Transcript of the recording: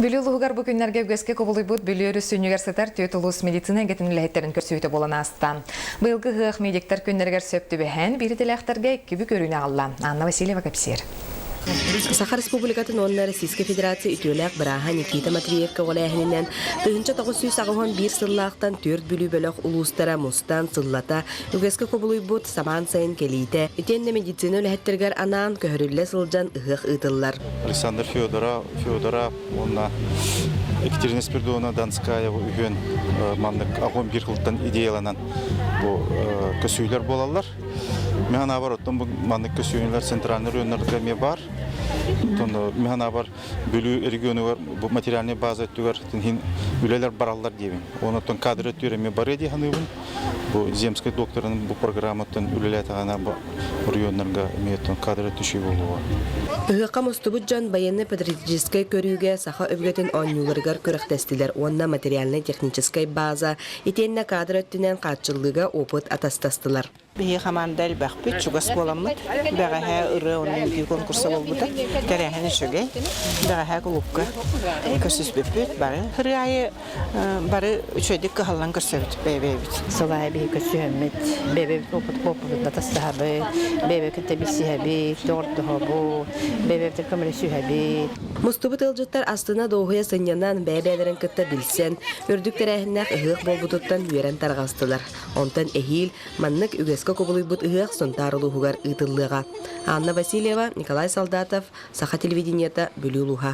Білюлуғығар бұл күнлерге өгеске көбілі бұд Білюріс университет түйетіліс медицина әгетініләйттерін көрсүйті болан астан. Бұйылғы ғық медиктер күнлергер сөпті бәхән бірі тіләқтерге күбі көріне алла. Анна Васильева кәпсер. Саха Республикатын онна Российская Федерация ütülәк Браха Никита Матвеевка олайхынынан тыгынча 991 сыллақтан 4 бүлі бөлік улустара мустан сыллата үгеске көбілуй бұд саман сайын келейді. Үтенне медицина өләттергер анан көхірілі сылжан ұғық ұтылар. Александр Федора, онна Екатерина Спиридоновна Донская үйен мандық ағым бір қылттан идеяланан көсүйлер болалар. Мен наобороттан бұл мандық көсүйлер центральный районларда бар. Мен бар бөлүү регионы бар, бұл материальный база өттігер, үлелер баралар дейбін. Онытын кадр өттігер бар еді ғаныбын. Бұл земский докторының бұл программатын үлелер тағана районларға кадр өттіші болуға. Үгіққа мұстыбыт жан баянны патриотическай көрүүге саха өбгетін онюларғар көріқтестілер. Онна материально-техническай база, етенне кадр өттінен қатшылыға опыт атастастылар. Бие хамандал бақпыт, чугас боламыт, бәғәһә ұры оның үкі конкурсы болбыды, тәрәхәні шөге, бәғәһә құлыпқа көрсіз бөппіт, бары хырайы, бары үшөйдік қағалан көрсөбіт, бәйбәйбіт. Солай бей көсөміт, бәйбәйбіт опыт атастағабы, бәйбәй бисиһәбі, тордығабы, бәйбәйбітер көмірі сүйәбі. Мұстыбыт ылжыттар астына доғыя сынянан бәйбәйлерін кітті білсен, үрдік тәрәхіннәқ ұғық болбытыттан үйерен тарғастылар. Онтан әхил, маннық үгеске көбілі бұд ұғық сонтарылы ғығар ұйтылыға. Анна Васильева, Николай Солдатов, Саха телевидениета, Білюлуға.